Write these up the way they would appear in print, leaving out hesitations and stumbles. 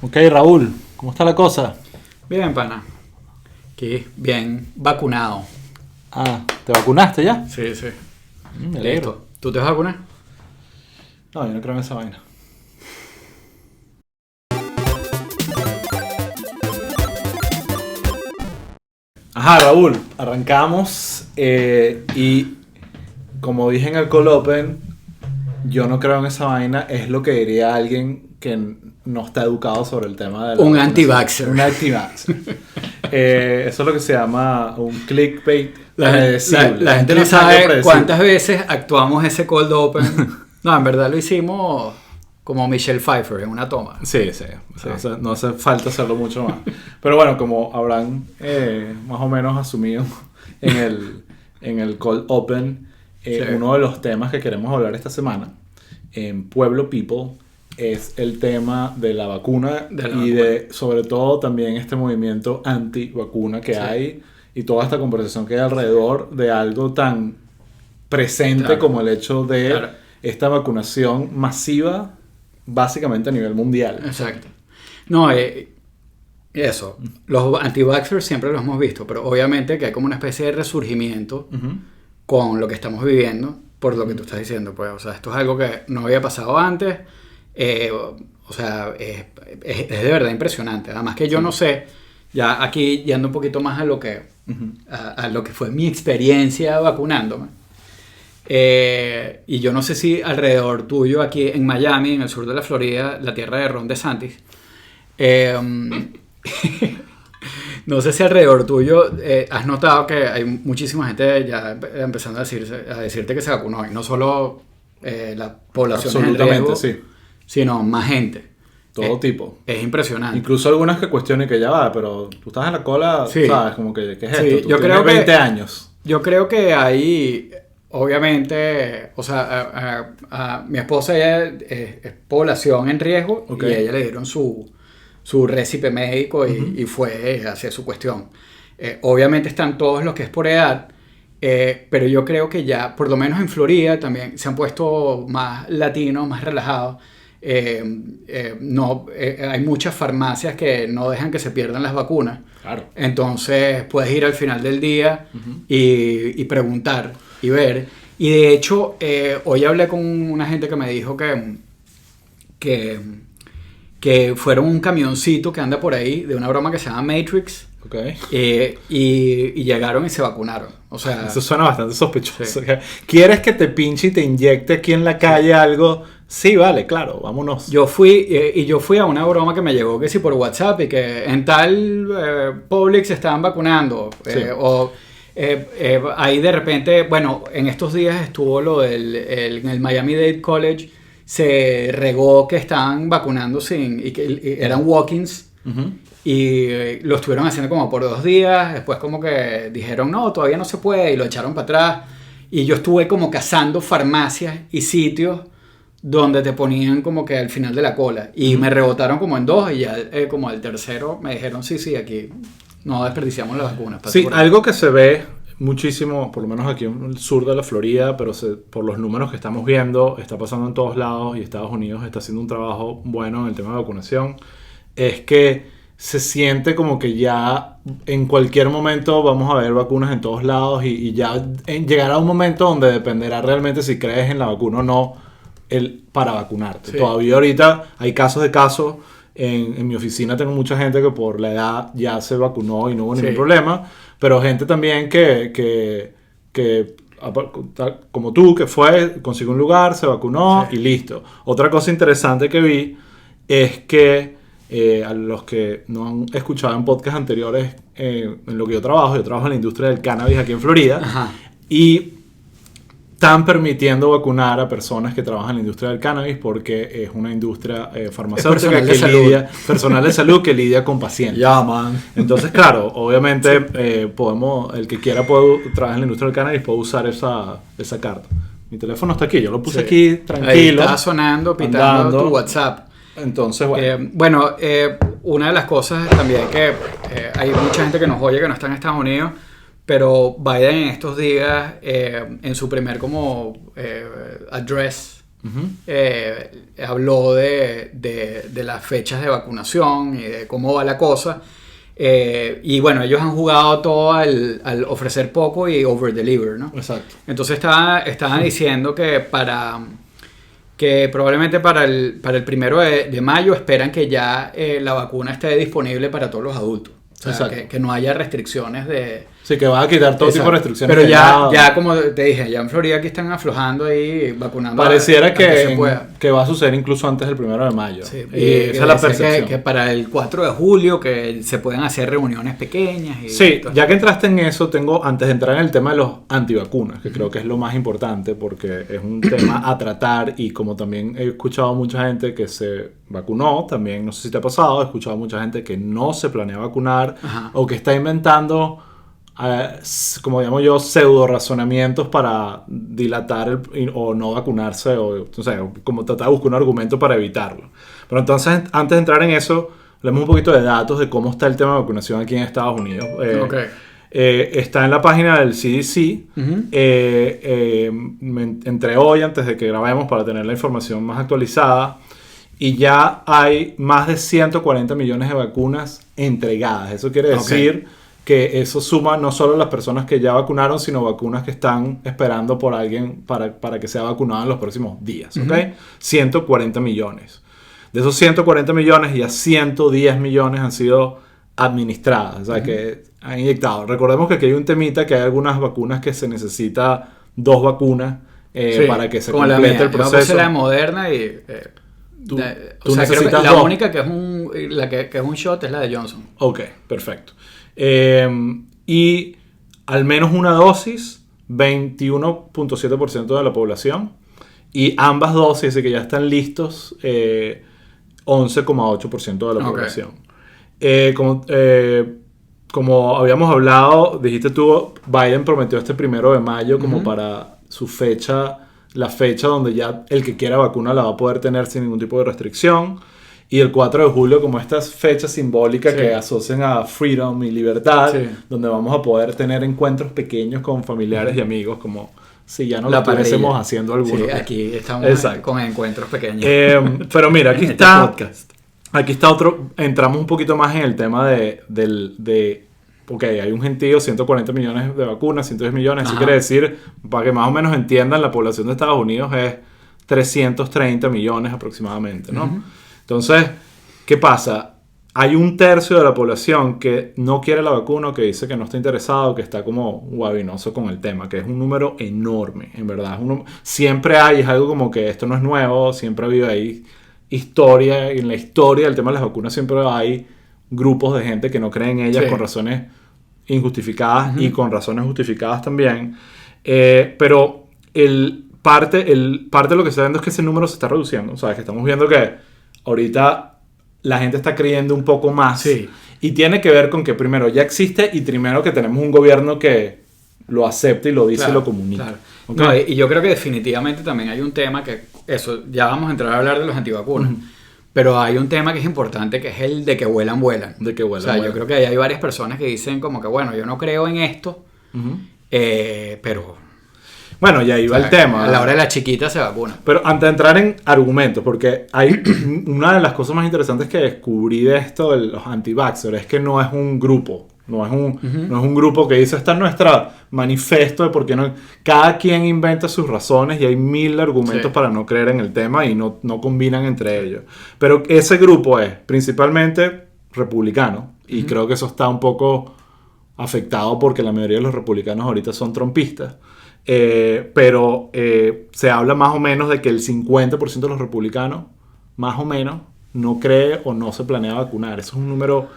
Ok, Raúl, ¿cómo está la cosa? Bien, pana. Aquí, bien vacunado. Ah, ¿te vacunaste ya? Sí, sí. Me alegro. Listo. ¿Tú te vas a vacunar? No, yo no creo en esa vaina. Ajá, Raúl, arrancamos y como dije en el Call Open, yo no creo en esa vaina, es lo que diría alguien que no está educado sobre el tema de la Un vacunación. anti-vaxxer. Un anti-vaxxer. Eso es lo que se llama un clickbait La predecible. gente Un no clickbait sabe predecible. cuántas veces actuamos ese cold open. No, en verdad lo hicimos como Michelle Pfeiffer en una toma. Sí, sí. No hace falta hacerlo mucho más. Pero bueno, como habrán más o menos asumido en el Cold Open, Sí. uno de los temas que queremos hablar esta semana en Pueblo People es el tema de la vacuna y de, sobre todo, también este movimiento anti-vacuna que hay y toda esta conversación que hay alrededor de algo tan presente como el hecho de esta vacunación masiva básicamente a nivel mundial. Exacto. No, eso. Los anti-vaxxers siempre los hemos visto, pero obviamente que hay como una especie de resurgimiento con lo que estamos viviendo, por lo que tú estás diciendo. Pues, o sea, esto es algo que no había pasado antes. O sea, es de verdad impresionante. Además que yo no sé, ya aquí yendo un poquito más a lo que, a lo que fue mi experiencia vacunándome. Y yo no sé si alrededor tuyo, aquí en Miami, en el sur de la Florida, la tierra de Ron DeSantis, no sé si alrededor tuyo has notado que hay muchísima gente ya empezando a decirte que se vacunó, y no solo la población en riesgo, sí. sino más gente. Todo tipo. Es impresionante. Incluso algunas que cuestionen que ya va, pero tú estás en la cola, ¿sabes? Como que, ¿qué es esto? Tú yo tienes creo 20 años. Yo creo que ahí, obviamente, o sea, a mi esposa ella es población en riesgo, y a ella le dieron su récipe médico y fue hacia su cuestión. Obviamente están todos los que es por edad, pero yo creo que ya, por lo menos en Florida, también se han puesto más latinos, más relajados. Hay muchas farmacias que no dejan que se pierdan las vacunas. Claro. Entonces puedes ir al final del día y preguntar y ver. Y de hecho, hoy hablé con una gente que me dijo que fueron un camioncito que anda por ahí de una broma que se llama Matrix. Y llegaron y se vacunaron. O sea, eso suena bastante sospechoso. Sí. ¿Quieres que te pinche y te inyecte aquí en la calle algo? Sí, vale, claro, vámonos. Yo fui a una broma que me llegó que sí por WhatsApp, y que en tal Publix se estaban vacunando. Ahí de repente, bueno, en estos días estuvo lo del en el Miami-Dade College, se regó que estaban vacunando y que eran walk-ins. Y lo estuvieron haciendo como por 2 días. Después como que dijeron, no, todavía no se puede, y lo echaron para atrás. Y yo estuve como cazando farmacias y sitios donde te ponían como que al final de la cola. Y me rebotaron como en 2, y ya como al tercero me dijeron, sí, aquí no desperdiciamos las vacunas. Sí, algo que se ve muchísimo, por lo menos aquí en el sur de la Florida, pero por los números que estamos viendo, está pasando en todos lados, y Estados Unidos está haciendo un trabajo bueno en el tema de vacunación, es que se siente como que ya en cualquier momento vamos a ver vacunas en todos lados, y ya llegará un momento donde dependerá realmente si crees en la vacuna o no para vacunarte. Sí. Todavía ahorita hay casos de casos. En mi oficina tengo mucha gente que por la edad ya se vacunó y no hubo ningún problema, pero gente también que como tú, que consiguió un lugar, se vacunó y listo. Otra cosa interesante que vi es que a los que no han escuchado en podcasts anteriores, en lo que yo trabajo en la industria del cannabis aquí en Florida, y están permitiendo vacunar a personas que trabajan en la industria del cannabis, porque es una industria farmacéutica personal de salud que lidia con pacientes. Man. Entonces, claro, obviamente el que quiera trabajar en la industria del cannabis puede usar esa carta. Mi teléfono está aquí, yo lo puse aquí tranquilo. Ahí está sonando, pitando tu WhatsApp. Entonces, bueno. Una de las cosas también que hay mucha gente que nos oye que no está en Estados Unidos, pero Biden en estos días, en su primer como address habló de las fechas de vacunación y de cómo va la cosa. Y bueno, ellos han jugado todo al ofrecer poco y over-deliver, ¿no? Exacto. Entonces estaban diciendo que probablemente para el 1 de mayo esperan que ya la vacuna esté disponible para todos los adultos. O sea, que no haya restricciones de... Sí, que van a quitar todo tipo de restricciones. Pero ya como te dije, ya en Florida aquí están aflojando ahí, vacunando. Pareciera que va a suceder incluso antes del 1 de mayo. Sí, y esa es la percepción. Que para el 4 de julio que se pueden hacer reuniones pequeñas. Sí, ya que entraste en eso, antes de entrar en el tema de los antivacunas, que creo que es lo más importante porque es un tema a tratar y como también he escuchado mucha gente que se vacunó, también no sé si te ha pasado, he escuchado mucha gente que no se planea vacunar o que está inventando... como llamo yo, pseudo razonamientos para dilatar o no vacunarse o sea, como tratar de buscar un argumento para evitarlo. Pero entonces, antes de entrar en eso, hablemos un poquito de datos de cómo está el tema de vacunación aquí en Estados Unidos. Está en la página del CDC. Entré hoy antes de que grabemos para tener la información más actualizada y ya hay más de 140 millones de vacunas entregadas. Eso quiere decir que eso suma no solo las personas que ya vacunaron, sino vacunas que están esperando por alguien para que sea vacunado en los próximos días. 140 millones. De esos 140 millones, ya 110 millones han sido administradas, o sea, que han inyectado. Recordemos que aquí hay un temita, que hay algunas vacunas que se necesita 2 vacunas para que se complete el proceso. Yo puse la Moderna y... Tú necesitas la única que es un shot es la de Johnson. Ok, perfecto. Y al menos una dosis, 21.7% de la población. Y ambas dosis, así que ya están listos, 11.8% de la población. Como habíamos hablado, dijiste tú, Biden prometió este 1 de mayo como para su fecha, la fecha donde ya el que quiera vacuna la va a poder tener sin ningún tipo de restricción. Y el 4 de julio como estas fechas simbólicas que asocian a freedom y libertad, donde vamos a poder tener encuentros pequeños con familiares y amigos, como si ya no lo estuviésemos haciendo algunos. Sí, aquí estamos con encuentros pequeños. Pero mira, aquí está aquí está otro, entramos un poquito más en el tema de ok, hay un gentío, 140 millones de vacunas, 110 millones, eso quiere decir, para que más o menos entiendan, la población de Estados Unidos es 330 millones aproximadamente, ¿no? Entonces, ¿qué pasa? Hay 1/3 de la población que no quiere la vacuna, que dice que no está interesado, que está como guabinoso con el tema, que es un número enorme, en verdad. Siempre hay, es algo como que esto no es nuevo, siempre ha habido ahí historia, en la historia del tema de las vacunas siempre hay grupos de gente que no creen en ellas con razones injustificadas y con razones justificadas también. Pero parte de lo que se está viendo es que ese número se está reduciendo. O sea, que estamos viendo que ahorita la gente está creyendo un poco más. Y tiene que ver con que primero ya existe y primero que tenemos un gobierno que lo acepta y lo dice y lo comunica. No, y yo creo que definitivamente también hay un tema que, ya vamos a entrar a hablar de los antivacunas, pero hay un tema que es importante, que es el de que vuelan. Yo creo que hay varias personas que dicen como que, bueno, yo no creo en esto, pero... Bueno, y ahí va el tema. A la hora de la chiquita se vacuna. Pero antes de entrar en argumentos, porque hay una de las cosas más interesantes que descubrí de esto de los anti-vaxxers es que no es un grupo. No es un grupo que dice, esta es nuestra manifiesto de por qué no... Cada quien inventa sus razones y hay 1000 argumentos para no creer en el tema y no combinan entre ellos. Pero ese grupo es principalmente republicano y creo que eso está un poco afectado porque la mayoría de los republicanos ahorita son trumpistas. Pero se habla más o menos de que el 50% de los republicanos, más o menos, no cree o no se planea vacunar. Eso es un número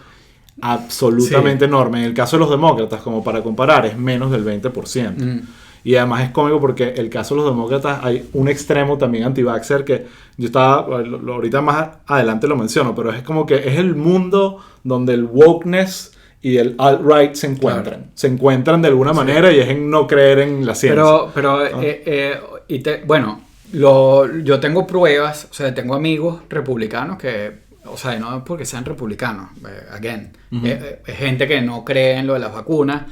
absolutamente enorme. En el caso de los demócratas, como para comparar, es menos del 20%. Y además es cómico porque el caso de los demócratas hay un extremo también anti-vaxxer que yo estaba, ahorita más adelante lo menciono, pero es como que es el mundo donde el wokeness y el alt-right se encuentran. Se encuentran de alguna manera y es en no creer en la ciencia. Bueno, yo tengo pruebas, o sea, tengo amigos republicanos que, o sea, no es porque sean republicanos, es gente que no cree en lo de las vacunas,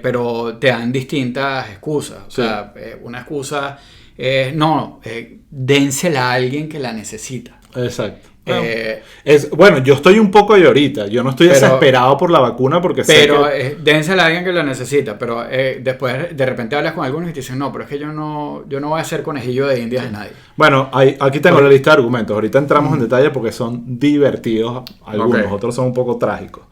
pero te dan distintas excusas. O sea, una excusa dénsela a alguien que la necesita. Exacto. Eh, Bueno, yo estoy un poco ahí ahorita. Yo no estoy desesperado por la vacuna porque sé que... dénsela a alguien que la necesita, pero después de repente hablas con algunos y te dicen, no, pero es que yo no voy a ser conejillo de indias de nadie. Bueno, aquí tengo la lista de argumentos. Ahorita entramos en detalle porque son divertidos algunos, otros son un poco trágicos.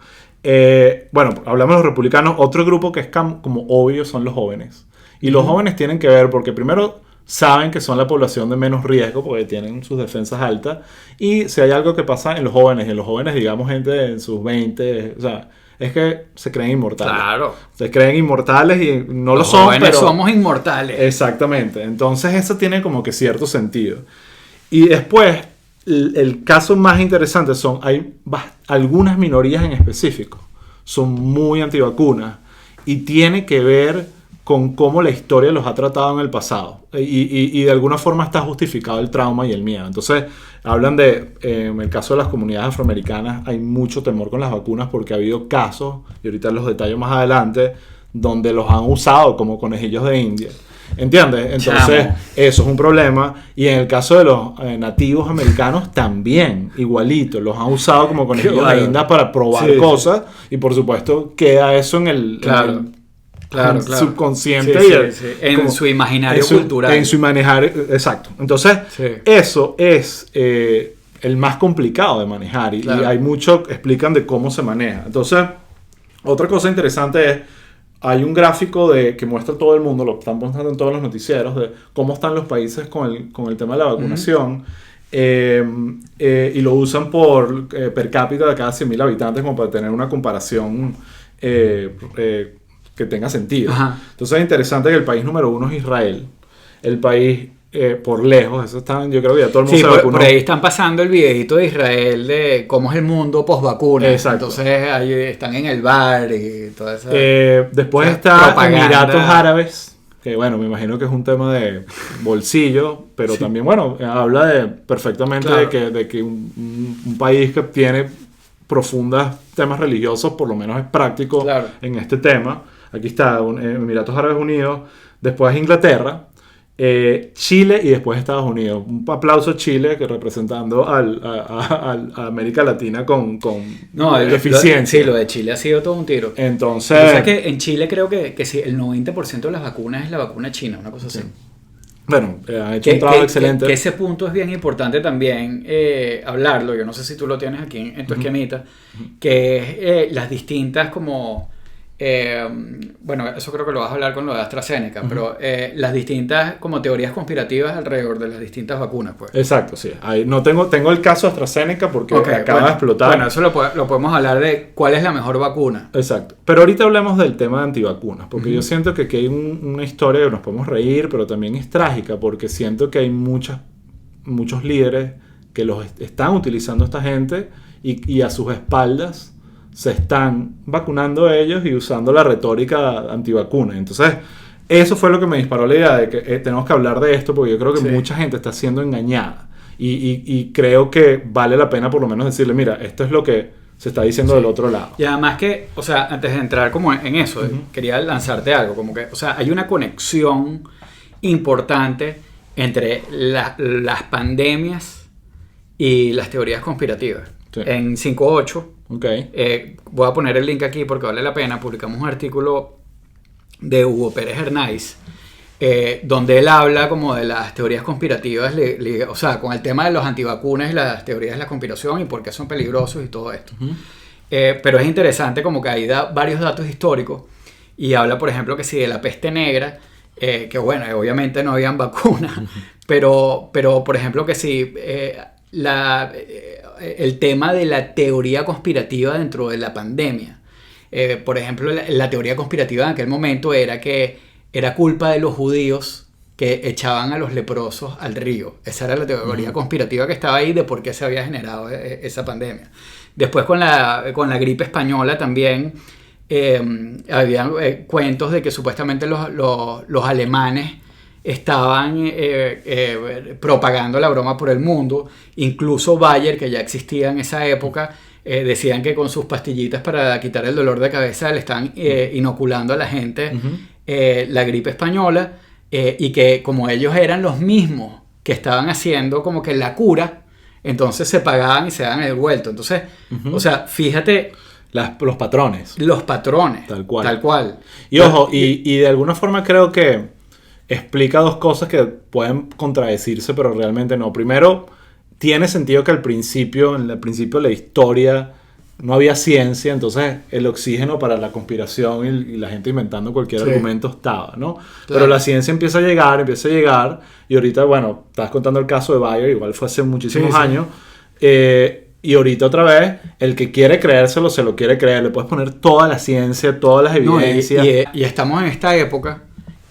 Bueno, hablamos de los republicanos. Otro grupo que es como obvio son los jóvenes. Y los jóvenes tienen que ver porque primero saben que son la población de menos riesgo porque tienen sus defensas altas. Y si hay algo que pasa en los jóvenes, digamos gente en sus 20, o sea, es que se creen inmortales. Claro. Se creen inmortales y no lo Los son, jóvenes pero... somos inmortales. Exactamente. Entonces eso tiene como que cierto sentido. Y después, el caso más interesante hay algunas minorías en específico. Son muy antivacunas y tiene que ver con cómo la historia los ha tratado en el pasado. Y de alguna forma está justificado el trauma y el miedo. Entonces, hablan en el caso de las comunidades afroamericanas, hay mucho temor con las vacunas porque ha habido casos, y ahorita los detalles más adelante, donde los han usado como conejillos de India. ¿Entiendes? Entonces, eso es un problema. Y en el caso de los nativos americanos, también, igualito. Los han usado como conejillos de India para probar cosas. Sí. Y por supuesto, queda eso en el... Claro. subconsciente en su imaginario cultural. En su imaginario, exacto. Entonces, eso es el más complicado de manejar y hay mucho, explican de cómo se maneja. Entonces, otra cosa interesante es, hay un gráfico que muestra todo el mundo, lo están mostrando en todos los noticieros, de cómo están los países con el tema de la vacunación. Y lo usan por per cápita de cada 100.000 habitantes como para tener una comparación que tenga sentido. Ajá. Entonces es interesante que el país número 1 es Israel. El país por lejos, eso está, yo creo que ya todo el mundo se vacunó. Por ahí están pasando el videito de Israel de cómo es el mundo post vacuna. Exacto. Entonces ahí están en el bar y toda esa... después está Emiratos Árabes, que bueno, me imagino que es un tema de bolsillo, pero también, bueno, habla perfectamente de que un país que tiene profundos temas religiosos, por lo menos es práctico en este tema. Aquí está Emiratos Árabes Unidos, después Inglaterra, Chile y después Estados Unidos. Un aplauso a Chile, que representando a América Latina con eficiencia. Lo de Chile ha sido todo un tiro. Entonces... O sea que en Chile creo que sí, el 90% de las vacunas es la vacuna china, una cosa así. Bueno, ha hecho un trabajo excelente. Que ese punto es bien importante también hablarlo. Yo no sé si tú lo tienes aquí en tu esquemita, que es las distintas como... bueno, eso creo que lo vas a hablar con lo de AstraZeneca, pero las distintas como teorías conspirativas alrededor de las distintas vacunas, pues. Exacto, sí. Ahí no tengo el caso de AstraZeneca porque acaba de explotar. Bueno, eso lo podemos hablar de cuál es la mejor vacuna. Exacto. Pero ahorita hablemos del tema de antivacunas, porque yo siento que aquí hay una historia que nos podemos reír, pero también es trágica, porque siento que hay muchos líderes que los están utilizando esta gente y a sus espaldas se están vacunando ellos y usando la retórica antivacuna. Entonces, eso fue lo que me disparó la idea de que tenemos que hablar de esto, porque yo creo que mucha gente está siendo engañada. Y creo que vale la pena por lo menos decirle, mira, esto es lo que se está diciendo del otro lado. Y además que, o sea, antes de entrar como en eso, quería lanzarte algo, como que, o sea, hay una conexión importante entre las pandemias y las teorías conspirativas. Sí. En 5.8, voy a poner el link aquí porque vale la pena, publicamos un artículo de Hugo Pérez Hernáiz, donde él habla como de las teorías conspirativas, o sea, con el tema de los antivacunas y las teorías de la conspiración y por qué son peligrosos y todo esto. Pero es interesante como que ahí da varios datos históricos y habla, por ejemplo, que si de la peste negra, que bueno, obviamente no habían vacunas, pero por ejemplo que si... el tema de la teoría conspirativa dentro de la pandemia. Por ejemplo, la teoría conspirativa en aquel momento era que era culpa de los judíos que echaban a los leprosos al río. Esa era la teoría conspirativa que estaba ahí de por qué se había generado esa pandemia. Después con la gripe española también había cuentos de que supuestamente los alemanes estaban propagando la broma por el mundo. Incluso Bayer, que ya existía en esa época, decían que con sus pastillitas para quitar el dolor de cabeza le están inoculando a la gente la gripe española. y que como ellos eran los mismos que estaban haciendo como que la cura, entonces se pagaban y se daban el vuelto. Entonces, o sea, fíjate Los patrones. los patrones. Tal cual. Tal cual. Y ojo, y de alguna forma creo que explica dos cosas que pueden contradecirse, pero realmente no. Primero, tiene sentido que en el principio de la historia no había ciencia, entonces el oxígeno para la conspiración y la gente inventando cualquier argumento estaba, ¿no? Claro. Pero la ciencia empieza a llegar, y ahorita, bueno, estás contando el caso de Bayer, igual fue hace muchísimos años, y ahorita otra vez, el que quiere creérselo, se lo quiere creer, le puedes poner toda la ciencia, todas las evidencias. Y estamos en esta época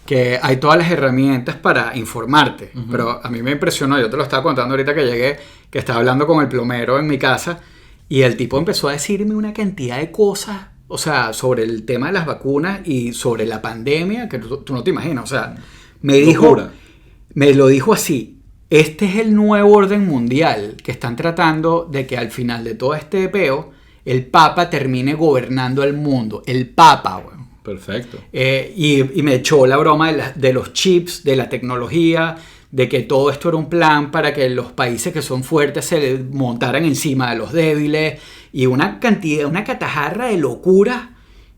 que hay todas las herramientas para informarte, pero a mí me impresionó, yo te lo estaba contando ahorita que llegué, que estaba hablando con el plomero en mi casa, y el tipo empezó a decirme una cantidad de cosas, o sea, sobre el tema de las vacunas y sobre la pandemia, que tú no te imaginas, o sea, me lo dijo así: este es el nuevo orden mundial, que están tratando de que al final de todo este peo, el Papa termine gobernando el mundo, el Papa, güey. Perfecto. Y me echó la broma de los chips, de la tecnología, de que todo esto era un plan para que los países que son fuertes se montaran encima de los débiles, y una catajarra de locura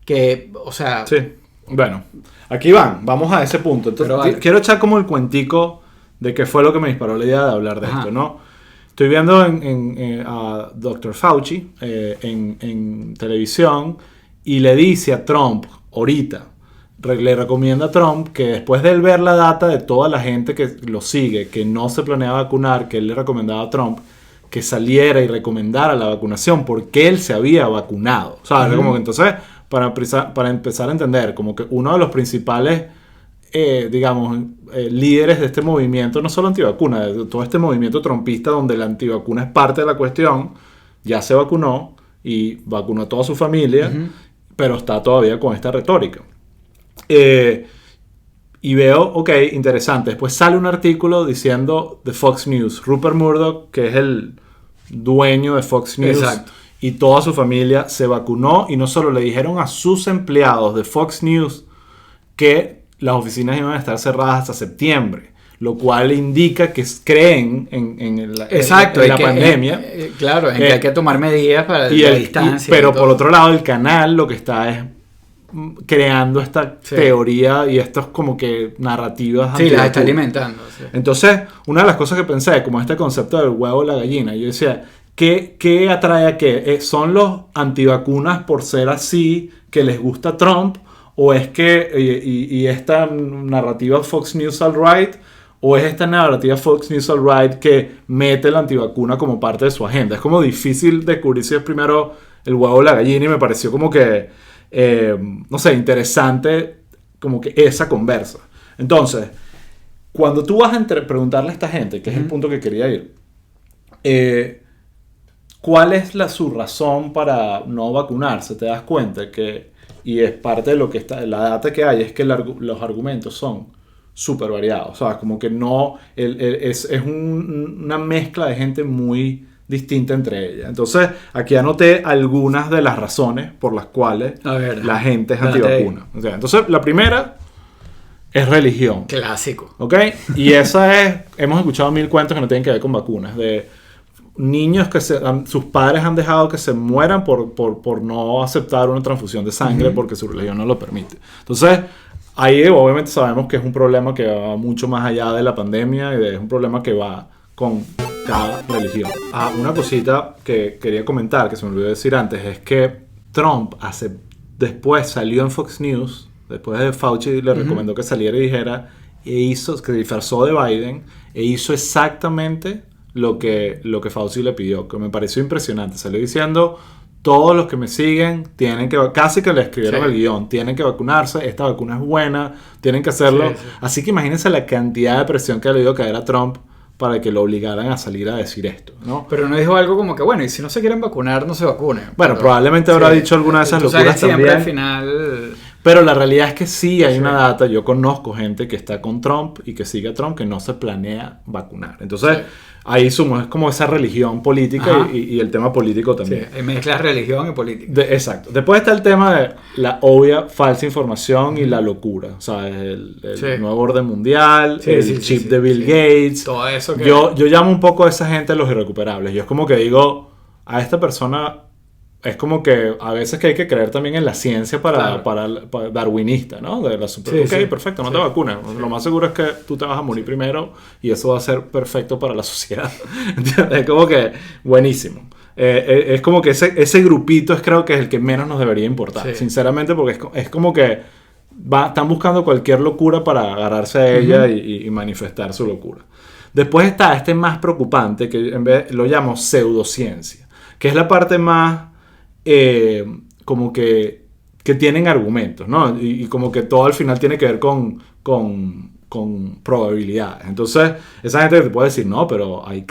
que, o sea... Sí, bueno, aquí vamos a ese punto. Entonces, vale. Quiero echar como el cuentico de qué fue lo que me disparó la idea de hablar de esto, ¿no? Estoy viendo a Dr. Fauci en televisión, y le dice a Trump, ahorita, le recomienda a Trump que después de él ver la data de toda la gente que lo sigue, que no se planea vacunar, que él le recomendaba a Trump que saliera y recomendara la vacunación porque él se había vacunado. O sea, como que entonces, para empezar a entender, como que uno de los principales, líderes de este movimiento, no solo antivacuna, de todo este movimiento trumpista donde la antivacuna es parte de la cuestión, ya se vacunó y vacunó a toda su familia, pero está todavía con esta retórica. Y veo, ok, interesante. Después sale un artículo diciendo de Fox News, Rupert Murdoch, que es el dueño de Fox News, exacto, y toda su familia se vacunó, y no solo le dijeron a sus empleados de Fox News que las oficinas iban a estar cerradas hasta septiembre, lo cual indica que creen en la pandemia. Claro, en que hay que tomar medidas para la distancia. Pero por otro lado, el canal lo que está es creando esta teoría y estas como que narrativas. Sí, las está alimentando. Sí. Entonces, una de las cosas que pensé, como este concepto del huevo o la gallina, yo decía, ¿qué atrae a qué? ¿Son los antivacunas por ser así que les gusta Trump? ¿O es que, y esta narrativa Fox News All Right, o es esta narrativa Fox News All Right que mete la antivacuna como parte de su agenda? Es como difícil descubrir si es primero el huevo o la gallina, y me pareció como que no sé, interesante como que esa conversa. Entonces, cuando tú vas a preguntarle a esta gente, que es el punto que quería ir, ¿cuál es su razón para no vacunarse? Te das cuenta que, y es parte de lo que está, la data que hay, es que los argumentos son súper variados. O sea, como que no, es una mezcla de gente muy distinta entre ellas. Entonces, aquí anoté algunas de las razones por las cuales la gente es antivacuna. O sea, entonces, la primera es religión. Clásico. ¿Ok? Y esa es, hemos escuchado 1000 cuentos que no tienen que ver con vacunas, de niños que sus padres han dejado que se mueran por no aceptar una transfusión de sangre porque su religión no lo permite. Entonces, ahí obviamente sabemos que es un problema que va mucho más allá de la pandemia, y es un problema que va con cada religión. Una cosita que quería comentar, que se me olvidó decir antes, es que Trump después salió en Fox News, después de Fauci le recomendó que saliera y dijera, que disfrazó de Biden, e hizo exactamente lo que Fauci le pidió, que me pareció impresionante. Salió diciendo, todos los que me siguen tienen que, casi que le escribieron el guión, tienen que vacunarse, esta vacuna es buena, tienen que hacerlo. Así que imagínense la cantidad de presión que le dio caer a Trump para que lo obligaran a salir a decir esto, ¿no? Pero no dijo algo como que, bueno, y si no se quieren vacunar, no se vacunen. Bueno, probablemente habrá dicho alguna de esas locuras siempre también. al final... Pero la realidad es que sí hay una data. Yo conozco gente que está con Trump y que sigue a Trump que no se planea vacunar. Entonces, ahí sumo, es como esa religión política y el tema político también. Sí, mezclas religión y política. Exacto. Después está el tema de la obvia falsa información y la locura. O sea, el nuevo orden mundial, el chip de Bill Gates. Todo eso que... Yo llamo un poco a esa gente los irrecuperables. Yo es como que digo, a esta persona... Es como que a veces que hay que creer también en la ciencia para darwinista, ¿no? De la perfecto, no te vacunas. Lo más seguro es que tú te vas a morir primero y eso va a ser perfecto para la sociedad. Es como que buenísimo. Es como que ese grupito creo que es el que menos nos debería importar, sinceramente, porque es como que están buscando cualquier locura para agarrarse a ella y manifestar su locura. Después está este más preocupante, que en vez lo llamo pseudociencia, que es la parte más... como que tienen argumentos, ¿no? Y como que todo al final tiene que ver con probabilidades. Entonces, esa gente te puede decir, no, pero hay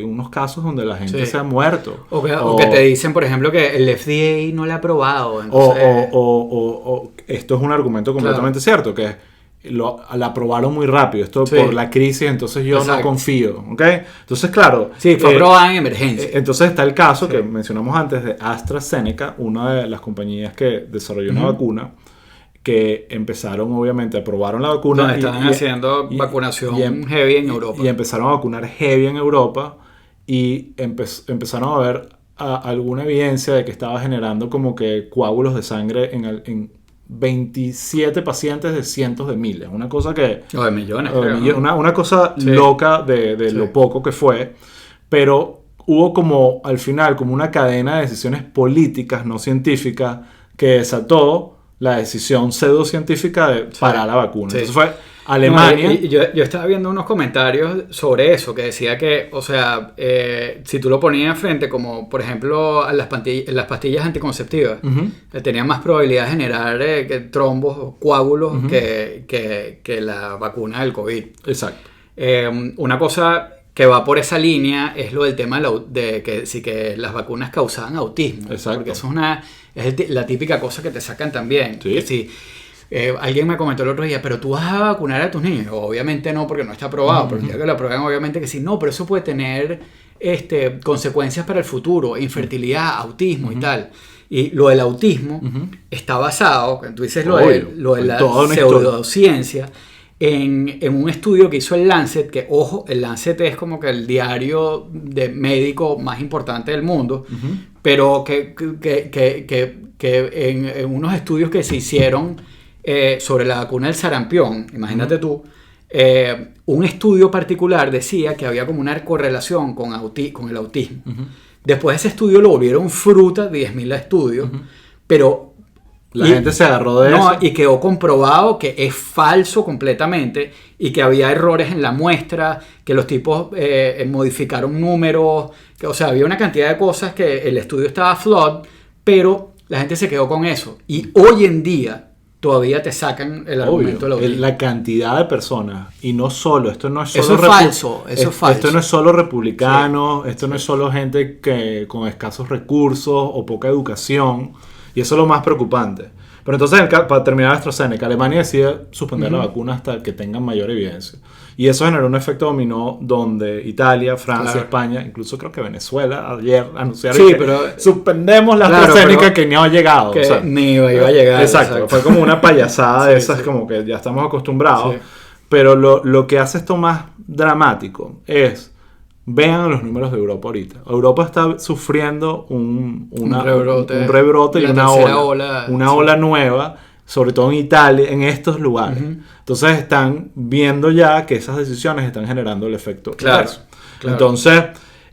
unos casos donde la gente se ha muerto. O que te dicen, por ejemplo, que el FDA no lo ha aprobado. Entonces... O esto es un argumento completamente cierto, que la aprobaron muy rápido, esto por la crisis, entonces yo no confío, ¿ok? Entonces, claro... Sí, fue aprobada en emergencia. Entonces está el caso que mencionamos antes de AstraZeneca, una de las compañías que desarrolló una vacuna, que empezaron, obviamente, aprobaron la vacuna... Estaban haciendo vacunación heavy en Europa. Y empezaron a vacunar heavy en Europa y empezaron a ver alguna evidencia de que estaba generando como que coágulos de sangre en 27 pacientes de cientos de miles. Una cosa que... O de millones, creo, ¿no? Una cosa loca de lo poco que fue. Pero hubo como, al final, como una cadena de decisiones políticas, no científicas, que desató la decisión pseudocientífica de parar la vacuna. Entonces fue Alemania... Yo estaba viendo unos comentarios sobre eso, que decía que, o sea, si tú lo ponías frente, como por ejemplo a las pastillas anticonceptivas, tenían más probabilidad de generar trombos o coágulos que la vacuna del COVID. Exacto. Una cosa que va por esa línea es lo del tema de que las vacunas causaban autismo. Exacto. Porque eso es la típica cosa que te sacan también. Sí. Que si alguien me comentó el otro día, pero tú vas a vacunar a tus niños. Obviamente no, porque no está aprobado. Pero el día que lo aprueban, obviamente que sí. No, pero eso puede tener consecuencias para el futuro, infertilidad, autismo y tal. Y lo del autismo está basado, tú dices lo de la pseudociencia, en un estudio que hizo el Lancet, que ojo, el Lancet es como que el diario de médico más importante del mundo, pero que en unos estudios que se hicieron sobre la vacuna del sarampión, imagínate tú, un estudio particular decía que había como una correlación con el autismo. Después ese estudio lo volvieron fruta, 10.000 estudios, pero... La gente se agarró de eso. Y quedó comprobado que es falso completamente y que había errores en la muestra, que los tipos modificaron números, o sea, había una cantidad de cosas que el estudio estaba flawed, pero la gente se quedó con eso. Y hoy en día todavía te sacan el argumento de la audiencia. La cantidad de personas, y no solo, esto no es solo... Eso es falso. Esto no es solo republicanos, esto no es solo gente con escasos recursos o poca educación. Y eso es lo más preocupante. Pero entonces, para terminar AstraZeneca, Alemania decide suspender la vacuna hasta que tengan mayor evidencia. Y eso generó un efecto dominó donde Italia, Francia, España, incluso creo que Venezuela ayer anunciaron que suspendemos la AstraZeneca que no ha llegado. Que ni iba a llegar. Exacto. Fue como una payasada de esas, como que ya estamos acostumbrados. Sí. Pero lo que hace esto más dramático es... Vean los números de Europa ahorita. Europa está sufriendo un rebrote y una ola nueva, sobre todo en Italia, en estos lugares. Entonces están viendo ya que esas decisiones están generando el efecto inverso. Entonces,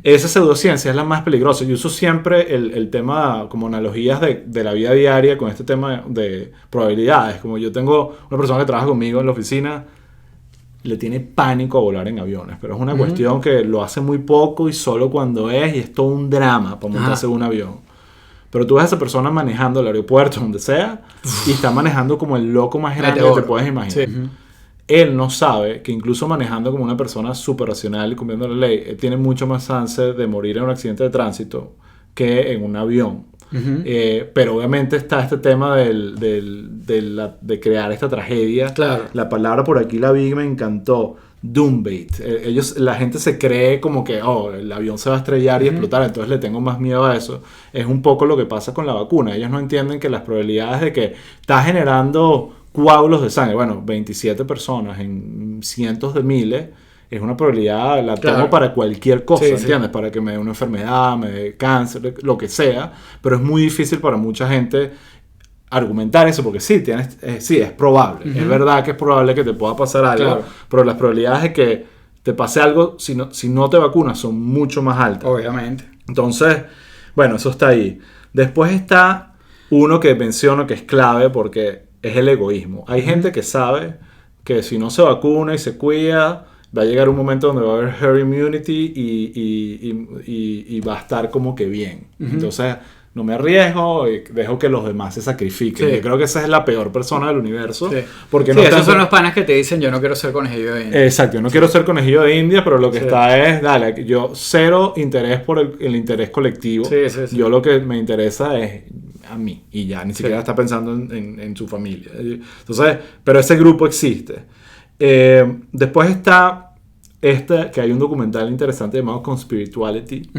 esa pseudociencia es la más peligrosa. Yo uso siempre el tema como analogías de la vida diaria con este tema de probabilidades. Como yo tengo una persona que trabaja conmigo en la oficina, le tiene pánico a volar en aviones, pero es una cuestión que lo hace muy poco y solo cuando y es todo un drama para montarse en un avión. Pero tú ves a esa persona manejando el aeropuerto, donde sea, y está manejando como el loco más grande que te puedes imaginar. Sí. Él no sabe que incluso manejando como una persona súper racional y cumpliendo la ley, él tiene mucho más chance de morir en un accidente de tránsito que en un avión. Pero obviamente está este tema de crear esta tragedia. Claro. La palabra por aquí la vi y me encantó. doombait. La gente se cree como que, el avión se va a estrellar y explotar, entonces le tengo más miedo a eso. Es un poco lo que pasa con la vacuna. Ellos no entienden que las probabilidades de que está generando coágulos de sangre, 27 personas en cientos de miles, es una probabilidad, la tomo para cualquier cosa, ¿entiendes? Para que me dé una enfermedad, me dé cáncer, lo que sea, pero es muy difícil para mucha gente argumentar eso, porque sí, es probable, es verdad que es probable que te pueda pasar algo, pero las probabilidades de que te pase algo si no te vacunas son mucho más altas. Obviamente. Entonces, eso está ahí. Después está uno que menciono que es clave porque es el egoísmo. Hay gente que sabe que si no se vacuna y se cuida, va a llegar un momento donde va a haber herd immunity y va a estar como que bien. Entonces, no me arriesgo y dejo que los demás se sacrifiquen. Yo creo que esa es la peor persona del universo. Porque esos son los panas que te dicen, yo no quiero ser conejillo de India. Exacto, yo no quiero ser conejillo de India, pero lo que está es, dale, yo cero interés por el interés colectivo. Yo lo que me interesa es a mí y ya, ni siquiera está pensando en su familia. Entonces, pero ese grupo existe. Después está que hay un documental interesante llamado Conspirituality.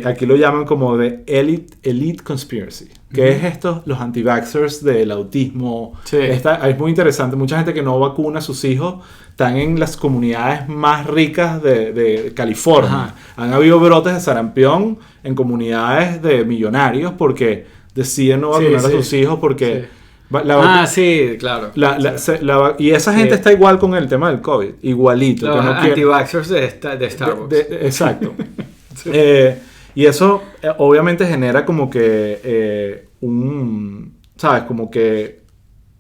Aquí lo llaman como de Elite Conspiracy, que es los anti-vaxxers del autismo. Es muy interesante. Mucha gente que no vacuna a sus hijos están en las comunidades más ricas de California. Han habido brotes de sarampión en comunidades de millonarios porque deciden no vacunar a sus hijos porque... claro. Y esa gente está igual con el tema del COVID, igualito. Los anti-vaxxers de Starbucks. Exacto. Y eso obviamente genera como que ¿sabes? Como que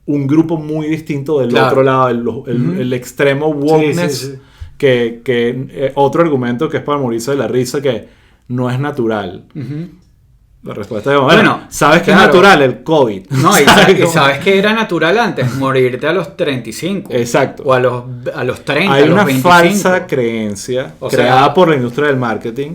un grupo muy distinto del otro lado, el extremo wokeness, que otro argumento que es para morirse de la risa, que no es natural. La respuesta es, ¿sabes qué es natural? El COVID. No, y sabes que era natural antes, morirte a los 35. Exacto. O a los 30, Hay a los una 25. falsa creencia creada por la industria del marketing.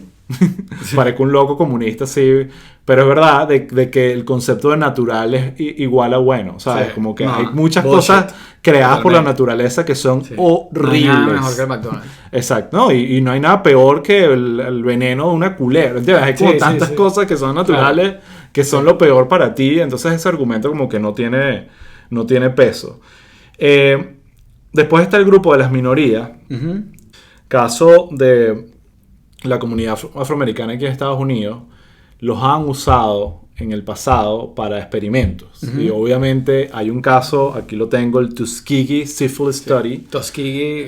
Parece un loco comunista, sí. Pero es verdad de que el concepto de natural es igual a bueno. ¿Sabes? Como que hay muchas cosas creadas por la naturaleza que son horribles. No hay nada mejor que el McDonald's. Exacto. No, y no hay nada peor que el veneno de una culebra. ¿Entiendes? Hay como tantas cosas que son naturales que son lo peor para ti. Entonces ese argumento como que no tiene peso. Después está el grupo de las minorías. Caso de la comunidad afroamericana aquí en Estados Unidos, los han usado en el pasado para experimentos. Y obviamente hay un caso, aquí lo tengo, el Tuskegee Syphilis Study. Tuskegee.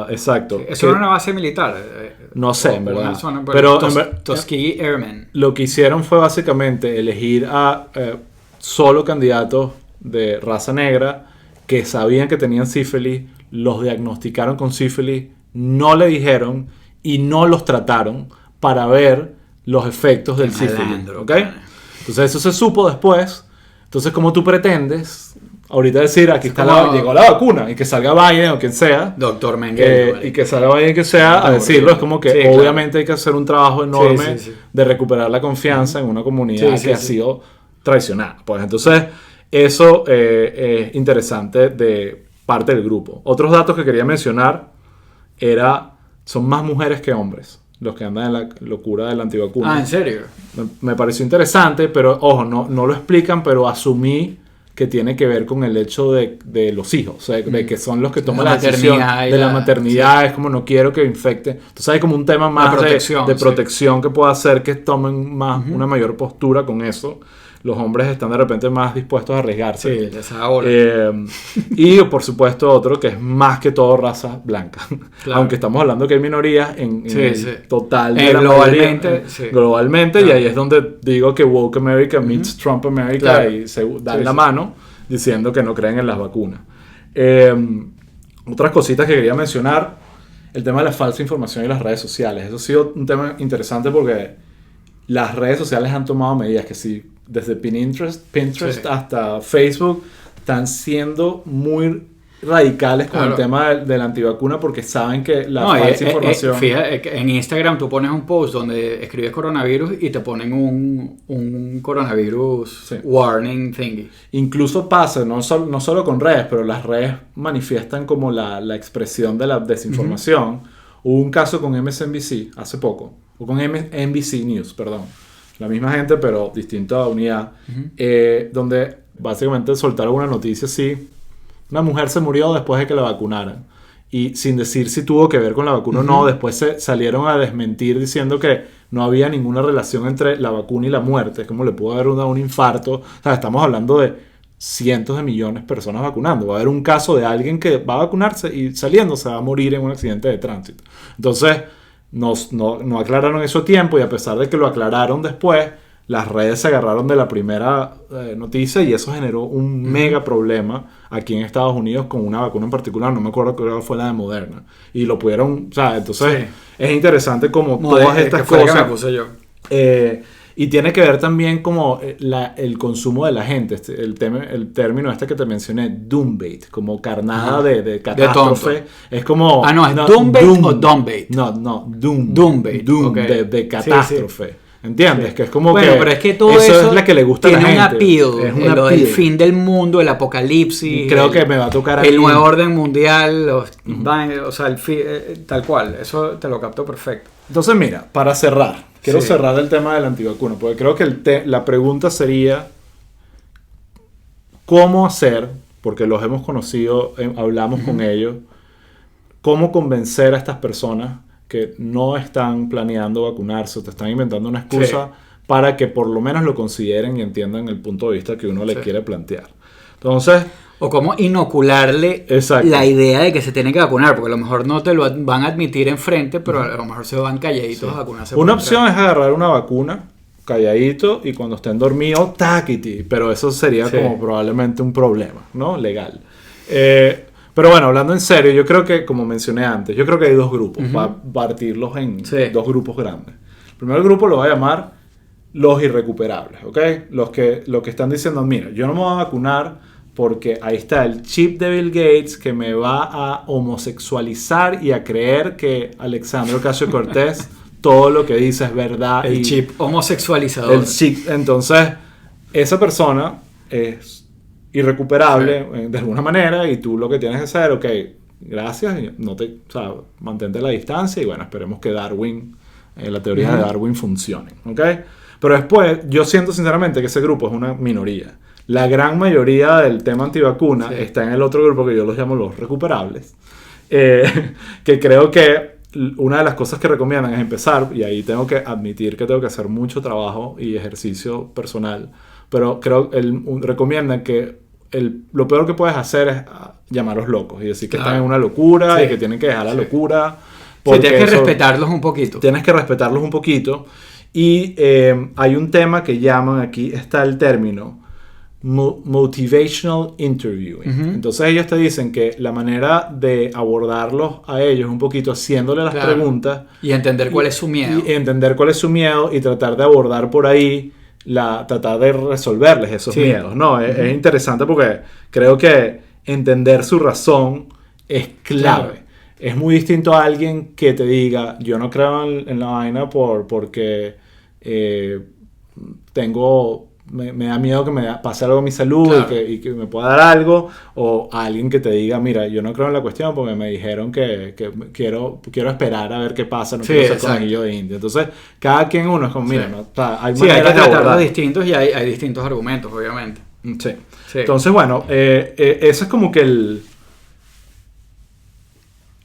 Exacto. ¿Eso era una base militar? No sé, en verdad. Pero Tuskegee Airmen. Lo que hicieron fue básicamente elegir a solo candidatos de raza negra que sabían que tenían sífilis, los diagnosticaron con sífilis, no le dijeron y no los trataron para ver los efectos del sífilis. ¿Okay? Entonces eso se supo después. Entonces, ¿cómo tú pretendes ahorita decir, aquí está llegó la vacuna y que salga Biden o quien sea, Doctor Mengele, y que salga Biden quien sea a decirlo? Es como que obviamente hay que hacer un trabajo enorme de recuperar la confianza en una comunidad que ha sido traicionada. Pues entonces eso es interesante de parte del grupo. Otros datos que quería mencionar son más mujeres que hombres los que andan en la locura de la antivacuna. ¿En serio? Me pareció interesante, pero ojo, no lo explican, pero asumí que tiene que ver con el hecho de los hijos, o sea, de que son los que toman la decisión de la maternidad, es como no quiero que infecten. Entonces hay como un tema más de protección que puede hacer que tomen más una mayor postura con eso. Los hombres están de repente más dispuestos a arriesgarse. Y por supuesto otro que es más que todo raza blanca. Claro. Aunque estamos hablando que hay minorías en total de la globalmente. Globalmente, y ahí es donde digo que Woke America meets Trump America y se dan la mano diciendo que no creen en las vacunas. Otras cositas que quería mencionar, el tema de la falsa información y las redes sociales. Eso ha sido un tema interesante porque las redes sociales han tomado medidas que desde Pinterest hasta Facebook están siendo muy radicales con Claro. el tema de la antivacuna porque saben que la No, falsa información... fíjate, que en Instagram tú pones un post donde escribes coronavirus y te ponen un coronavirus Sí. warning thingy. Incluso pasa, no solo con redes, pero las redes manifiestan como la expresión de la desinformación. Hubo un caso con MSNBC hace poco, o con NBC News, perdón. La misma gente, pero distinta unidad, donde básicamente soltaron una noticia así. Una mujer se murió después de que la vacunaran. Y sin decir si tuvo que ver con la vacuna o no, después se salieron a desmentir diciendo que no había ninguna relación entre la vacuna y la muerte. Es como le pudo haber dado un infarto. O sea, estamos hablando de cientos de millones de personas vacunando. Va a haber un caso de alguien que va a vacunarse y saliendo se va a morir en un accidente de tránsito. Entonces, no aclararon eso a tiempo y a pesar de que lo aclararon después, las redes se agarraron de la primera noticia y eso generó un mega problema aquí en Estados Unidos con una vacuna en particular. No me acuerdo, creo que fue la de Moderna. Y lo pudieron, o sea, entonces es interesante como todas estas cosas. Que me puse yo. Y tiene que ver también como el consumo de la gente. El término este que te mencioné, doombait, como carnada de catástrofe. Es como... Ah, no, ¿es doombait o dumbbait? No, Doombait. Doom, Okay. de catástrofe. Sí. ¿Entiendes? Sí. Que es como bueno, que... pero es que todo eso es la que le gusta a la tiene gente. un appeal. Es un Lo appeal. del fin del mundo, el apocalipsis. Y creo que me va a tocar a el mí. nuevo orden mundial, o sea, tal cual. Eso te lo capto perfecto. Entonces, mira, para cerrar, quiero Sí. cerrar el tema de la antivacuna, porque creo que la pregunta sería ¿cómo hacer? Porque los hemos conocido, hablamos con ellos, ¿cómo convencer a estas personas que no están planeando vacunarse o te están inventando una excusa para que por lo menos lo consideren y entiendan el punto de vista que uno le quiere plantear? Entonces... O cómo inocularle Exacto. la idea de que se tiene que vacunar, porque a lo mejor no te lo van a admitir enfrente, pero a lo mejor se van calladitos a vacunarse. Una opción es agarrar una vacuna calladito y cuando estén dormidos, taquiti, pero eso sería como probablemente un problema, ¿no? Legal. Pero bueno, hablando en serio, yo creo que, como mencioné antes, yo creo que hay dos grupos, para partirlos en dos grupos grandes. El primer grupo lo voy a llamar los irrecuperables, ¿ok? Los que están diciendo, mira, yo no me voy a vacunar porque ahí está el chip de Bill Gates que me va a homosexualizar y a creer que Alexandria Ocasio-Cortez todo lo que dice es verdad. El chip homosexualizador. El chip. Entonces, esa persona es irrecuperable de alguna manera y tú lo que tienes que hacer, ok, gracias, mantente la distancia y bueno, esperemos que Darwin, la teoría de Darwin funcione, ¿ok? Pero después, yo siento sinceramente que ese grupo es una minoría. La gran mayoría del tema antivacuna está en el otro grupo que yo los llamo los recuperables, que creo que una de las cosas que recomiendan es empezar, y ahí tengo que admitir que tengo que hacer mucho trabajo y ejercicio personal, pero creo que recomiendan que lo peor que puedes hacer es llamarlos locos y decir que están en una locura y que tienen que dejar la locura. Sí, tienes que respetarlos un poquito. Tienes que respetarlos un poquito. Y hay un tema que llaman, aquí está el término, motivational interviewing. Entonces ellos te dicen que la manera de abordarlos a ellos es un poquito haciéndole las preguntas y entender cuál es su miedo y entender cuál es su miedo y tratar de abordar por ahí tratar de resolverles esos miedos, ¿no? Es interesante porque creo que entender su razón es clave. Es muy distinto a alguien que te diga yo no creo en la vaina porque me da miedo que me pase algo a mi salud y que me pueda dar algo, o a alguien que te diga, mira, yo no creo en la cuestión porque me dijeron que quiero esperar a ver qué pasa, no quiero ser conejillo de India. Entonces, cada quien uno es como, mira, hay hay que tratarlos distintos y hay distintos argumentos, obviamente. Sí. Entonces, bueno, eso es como que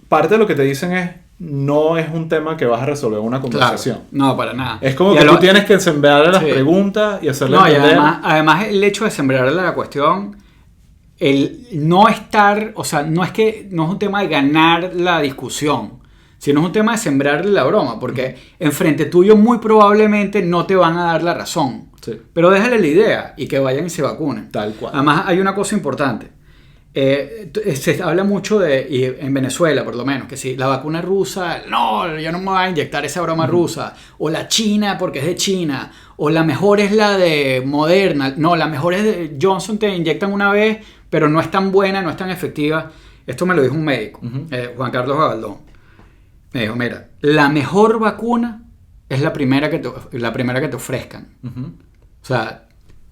parte de lo que te dicen es no es un tema que vas a resolver en una conversación. Claro, no, para nada. Es como que tú tienes que sembrarle las preguntas y hacerle entender. Y además el hecho de sembrarle la cuestión, el no estar, o sea, no es un tema de ganar la discusión, sino es un tema de sembrarle la broma, porque enfrente tuyo muy probablemente no te van a dar la razón. Sí. Pero déjale la idea y que vayan y se vacunen. Tal cual. Además hay una cosa importante. Se habla mucho de, y en Venezuela por lo menos, que si la vacuna rusa, no, yo no me voy a inyectar esa broma rusa, o la China porque es de China, o la mejor es la de Moderna, no, la mejor es de Johnson, te inyectan una vez, pero no es tan buena, no es tan efectiva. Esto me lo dijo un médico, Juan Carlos Gabaldón. Me dijo, mira, la mejor vacuna es la primera que te ofrezcan. O sea,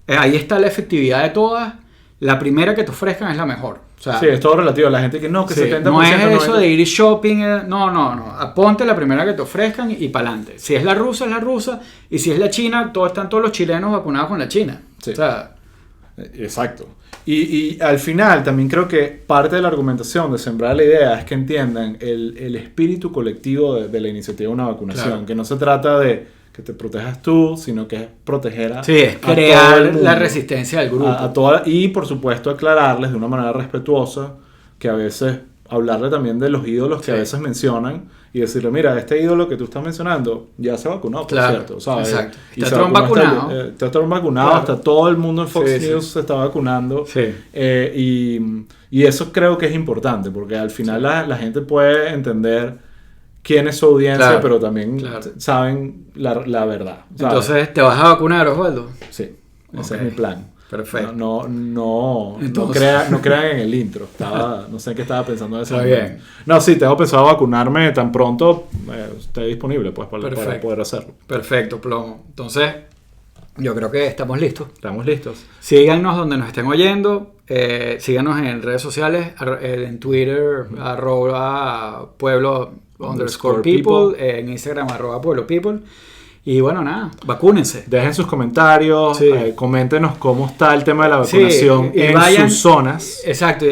ahí está la efectividad de todas. La primera que te ofrezcan es la mejor. O sea, sí, es todo relativo. La gente que no, que sí, 70%. no es eso 90%. de ir shopping. No. Ponte la primera que te ofrezcan y para adelante. Si es la rusa, es la rusa. Y si es la china, están todos los chilenos vacunados con la China. Sí. O sea, exacto. Y al final también creo que parte de la argumentación de sembrar la idea es que entiendan el espíritu colectivo de la iniciativa de una vacunación. Claro. Que no se trata de que te protejas tú, sino que es proteger sí, es todo crear el mundo, la resistencia del grupo. y por supuesto aclararles de una manera respetuosa que a veces hablarle también de los ídolos que Sí. a veces mencionan y decirle, mira, este ídolo que tú estás mencionando ya se vacunó, por Claro, cierto, ¿sabes? exacto. Y Está se Trump vacunó vacunado. está Trump vacunado, Claro. hasta todo el mundo en Fox Sí, sí. News se está vacunando. Sí. Y eso creo que es importante, porque al final la gente puede entender quién es su audiencia, Claro, pero también claro. saben la verdad. ¿sabes? Entonces, ¿te vas a vacunar, Osvaldo? Sí, ese Ok. es mi plan. Perfecto. No Entonces- no crean en el intro. No sé qué estaba pensando de eso. Está bien. No, sí, tengo pensado vacunarme tan pronto esté disponible pues, para Perfecto. poder hacerlo. Perfecto, plomo. Entonces, yo creo que estamos listos. Estamos listos. Síganos donde nos estén oyendo. Síganos en redes sociales. En Twitter, @pueblo_people. En Instagram, @pueblopeople. Y bueno, nada, vacúnense. Dejen sus comentarios, Sí. Coméntenos cómo está el tema de la vacunación Sí, y en vayan- sus zonas. Exacto.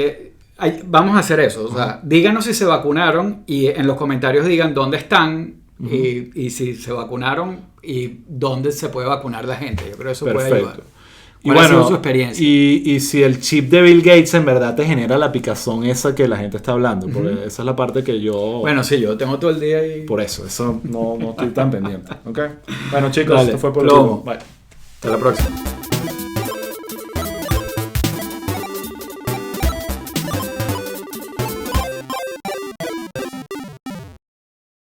Vamos a hacer eso. O sea, díganos si se vacunaron y en los comentarios digan dónde están y si se vacunaron y dónde se puede vacunar la gente. Yo creo que eso puede ayudar. Perfecto. Y ¿Cuál ha sido bueno, su experiencia? y si el chip de Bill Gates en verdad te genera la picazón esa que la gente está hablando, porque esa es la parte que yo... Bueno, sí, yo tengo todo el día ahí. Por eso no estoy tan pendiente. ¿Ok? Bueno, chicos, Dale, esto fue por el plomo. Bye. Hasta la próxima.